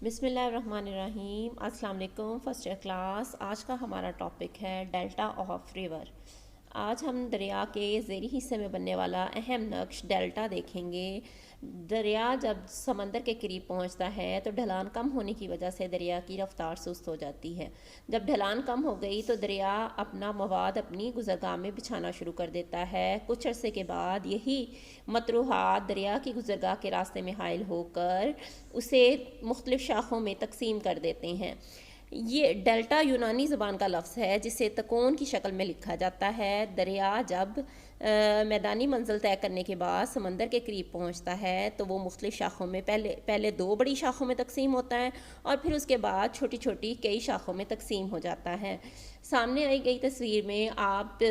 بسم اللہ الرحمن الرحیم۔ السلام علیکم فرسٹ ایئر کلاس۔ آج کا ہمارا ٹاپک ہے ڈیلٹا آف ریور۔ آج ہم دریا کے زیریں حصے میں بننے والا اہم نقش ڈیلٹا دیکھیں گے۔ دریا جب سمندر کے قریب پہنچتا ہے تو ڈھلان کم ہونے کی وجہ سے دریا کی رفتار سست ہو جاتی ہے۔ جب ڈھلان کم ہو گئی تو دریا اپنا مواد اپنی گزرگاہ میں بچھانا شروع کر دیتا ہے۔ کچھ عرصے کے بعد یہی مطروحات دریا کی گزرگاہ کے راستے میں حائل ہو کر اسے مختلف شاخوں میں تقسیم کر دیتے ہیں۔ یہ ڈیلٹا یونانی زبان کا لفظ ہے جسے تکون کی شکل میں لکھا جاتا ہے۔ دریا جب میدانی منزل طے کرنے کے بعد سمندر کے قریب پہنچتا ہے تو وہ مختلف شاخوں میں پہلے دو بڑی شاخوں میں تقسیم ہوتا ہے اور پھر اس کے بعد چھوٹی چھوٹی کئی شاخوں میں تقسیم ہو جاتا ہے۔ سامنے آئی گئی تصویر میں آپ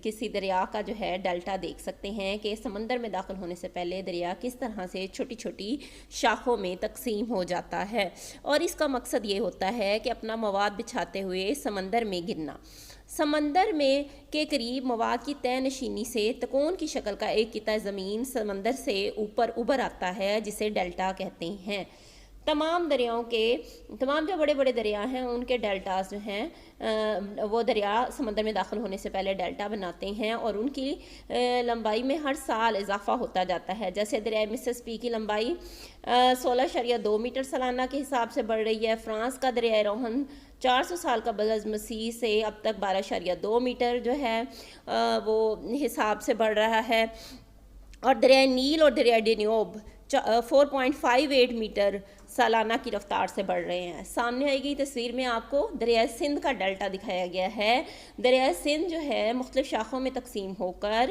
کسی دریا کا جو ہے ڈیلٹا دیکھ سکتے ہیں کہ سمندر میں داخل ہونے سے پہلے دریا کس طرح سے چھوٹی چھوٹی شاخوں میں تقسیم ہو جاتا ہے، اور اس کا مقصد یہ ہوتا ہے کہ اپنا مواد بچھاتے ہوئے سمندر میں گرنا۔ سمندر میں کے قریب مواد کی طے نشینی سے تکون کی شکل کا ایک قطع زمین سمندر سے اوپر ابھر آتا ہے جسے ڈیلٹا کہتے ہیں۔ تمام جو بڑے بڑے دریا ہیں ان کے ڈیلٹاز جو ہیں وہ دریا سمندر میں داخل ہونے سے پہلے ڈیلٹا بناتے ہیں اور ان کی لمبائی میں ہر سال اضافہ ہوتا جاتا ہے۔ جیسے دریائے مسسپی کی لمبائی 16.2 میٹر سالانہ کے حساب سے بڑھ رہی ہے۔ فرانس کا دریائے روہن 400 سال قبل از مسیح سے اب تک 12.2 میٹر جو ہے وہ حساب سے بڑھ رہا ہے، اور دریائے نیل اور دریائے ڈینیوب 4.58 میٹر سالانہ کی رفتار سے بڑھ رہے ہیں۔ سامنے آئی گئی تصویر میں آپ کو دریائے سندھ کا ڈیلٹا دکھایا گیا ہے۔ دریائے سندھ جو ہے مختلف شاخوں میں تقسیم ہو کر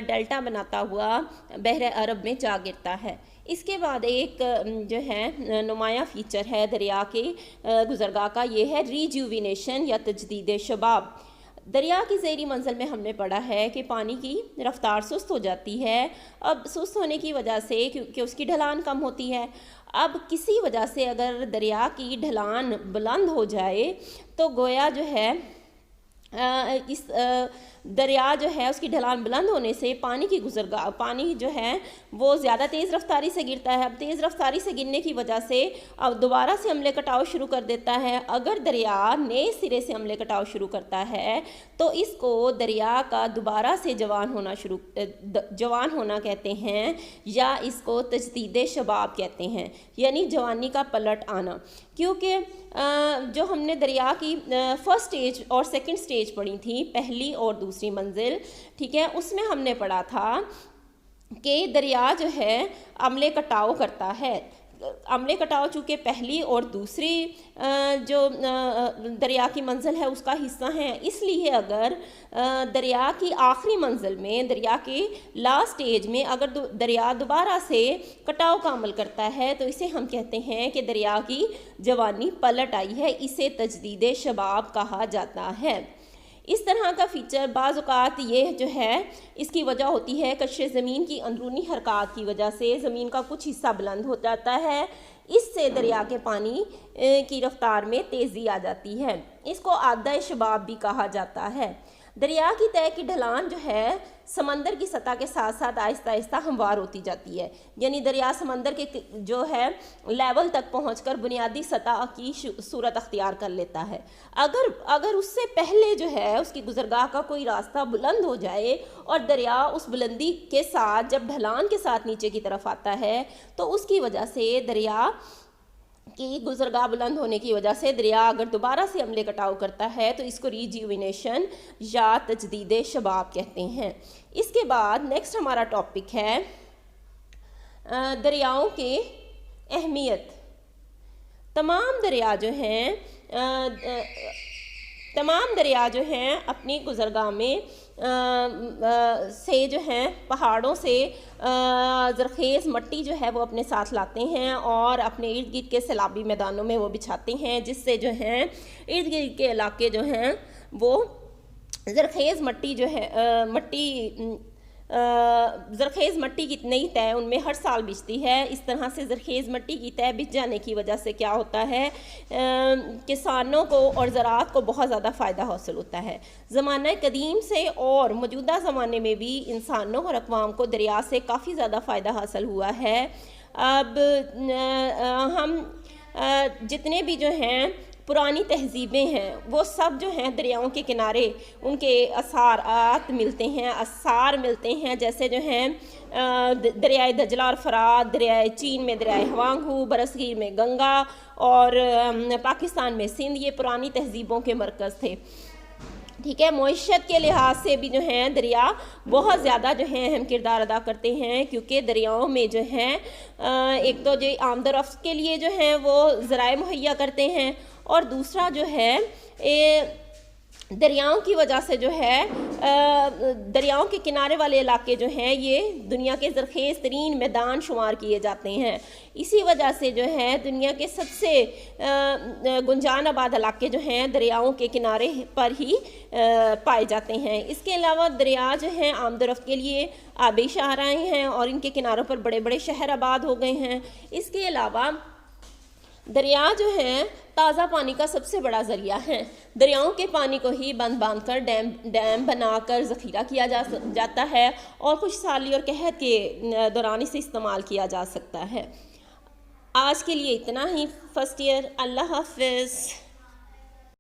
ڈیلٹا بناتا ہوا بحر عرب میں جا گرتا ہے۔ اس کے بعد ایک جو ہے نمایاں فیچر ہے دریا کے گزرگاہ کا، یہ ہے ریجیوینیشن یا تجدید شباب۔ دریا کی زیریں منزل میں ہم نے پڑھا ہے کہ پانی کی رفتار سست ہو جاتی ہے۔ اب سست ہونے کی وجہ سے کیونکہ اس کی ڈھلان کم ہوتی ہے، اب کسی وجہ سے اگر دریا کی ڈھلان بلند ہو جائے تو گویا جو ہے اس دریا جو ہے اس کی ڈھلان بلند ہونے سے پانی جو ہے وہ زیادہ تیز رفتاری سے گرتا ہے۔ اب تیز رفتاری سے گرنے کی وجہ سے اب دوبارہ سے عملے کٹاؤ شروع کر دیتا ہے۔ اگر دریا نئے سرے سے عملے کٹاؤ شروع کرتا ہے تو اس کو دریا کا دوبارہ سے جوان ہونا کہتے ہیں، یا اس کو تجدید شباب کہتے ہیں، یعنی جوانی کا پلٹ آنا۔ کیونکہ جو ہم نے دریا کی فرسٹ سٹیج اور سیکنڈ سٹیج پڑھی تھی، پہلی اور دوسری منزل، ٹھیک ہے، اس میں ہم نے پڑھا تھا کہ دریا جو ہے عملے کٹاؤ کرتا ہے۔ عملے کٹاؤ چونکہ پہلی اور دوسری جو دریا کی منزل ہے اس کا حصہ ہیں، اس لیے اگر دریا کی آخری منزل میں، دریا کے لاسٹ سٹیج میں اگر دریا دوبارہ سے کٹاؤ کا عمل کرتا ہے تو اسے ہم کہتے ہیں کہ دریا کی جوانی پلٹ آئی ہے، اسے تجدید شباب کہا جاتا ہے۔ اس طرح کا فیچر بعض اوقات یہ جو ہے اس کی وجہ ہوتی ہے کشش زمین کی اندرونی حرکات کی وجہ سے زمین کا کچھ حصہ بلند ہو جاتا ہے، اس سے دریا کے پانی کی رفتار میں تیزی آ جاتی ہے۔ اس کو عادہ شباب بھی کہا جاتا ہے۔ دریا کی طے کی ڈھلان جو ہے سمندر کی سطح کے ساتھ ساتھ آہستہ آہستہ ہموار ہوتی جاتی ہے، یعنی دریا سمندر کے جو ہے لیول تک پہنچ کر بنیادی سطح کی صورت اختیار کر لیتا ہے۔ اگر اس سے پہلے جو ہے اس کی گزرگاہ کا کوئی راستہ بلند ہو جائے اور دریا اس بلندی کے ساتھ جب ڈھلان کے ساتھ نیچے کی طرف آتا ہے تو اس کی وجہ سے دریا کی گزرگاہ بلند ہونے کی وجہ سے دریا اگر دوبارہ سے عملے کٹاؤ کرتا ہے تو اس کو ریجیوینیشن یا تجدید شباب کہتے ہیں۔ اس کے بعد نیکسٹ ہمارا ٹاپک ہے دریاؤں کی اہمیت۔ تمام دریا جو ہیں اپنی گزرگاہ میں سے جو ہیں پہاڑوں سے زرخیز مٹی جو ہے وہ اپنے ساتھ لاتے ہیں اور اپنے ارد گرد کے سیلابی میدانوں میں وہ بچھاتے ہیں، جس سے جو ہیں ارد گرد کے علاقے جو ہیں وہ زرخیز مٹی کی نئی طے ان میں ہر سال بچتی ہے۔ اس طرح سے زرخیز مٹی کی طے بچ جانے کی وجہ سے کیا ہوتا ہے، کسانوں کو اور زراعت کو بہت زیادہ فائدہ حاصل ہوتا ہے۔ زمانہ قدیم سے اور موجودہ زمانے میں بھی انسانوں اور اقوام کو دریا سے کافی زیادہ فائدہ حاصل ہوا ہے۔ اب ہم جتنے بھی جو ہیں پرانی تہذیبیں ہیں وہ سب جو ہیں دریاؤں کے کنارے ان کے آثار ملتے ہیں، جیسے جو ہیں دریائے دجلہ اور فرات، دریائے چین میں دریائے ہوانگ ہو، برصغیر میں گنگا، اور پاکستان میں سندھ، یہ پرانی تہذیبوں کے مرکز تھے. ٹھیک ہے. معیشت کے لحاظ سے بھی جو ہیں دریا بہت زیادہ جو ہیں اہم کردار ادا کرتے ہیں، کیونکہ دریاؤں میں جو ہیں ایک تو جو آمد و رفت کے لیے جو ہیں وہ ذرائع مہیا کرتے ہیں، اور دوسرا جو ہے دریاؤں کی وجہ سے جو ہے دریاؤں کے کنارے والے علاقے جو ہیں یہ دنیا کے زرخیز ترین میدان شمار کیے جاتے ہیں. اسی وجہ سے جو ہے دنیا کے سب سے گنجان آباد علاقے جو ہیں دریاؤں کے کنارے پر ہی پائے جاتے ہیں. اس کے علاوہ دریا جو ہیں آمد و رفت کے لیے آبی شاہراہیں ہیں اور ان کے کناروں پر بڑے بڑے شہر آباد ہو گئے ہیں. اس کے علاوہ دریا جو ہیں تازہ پانی کا سب سے بڑا ذریعہ ہیں. دریاؤں کے پانی کو ہی باندھ کر ڈیم بنا کر ذخیرہ کیا جاتا ہے، اور خشک سالی اور قحط کے دوران اسے استعمال کیا جا سکتا ہے. آج کے لیے اتنا ہی. First year. اللہ حافظ.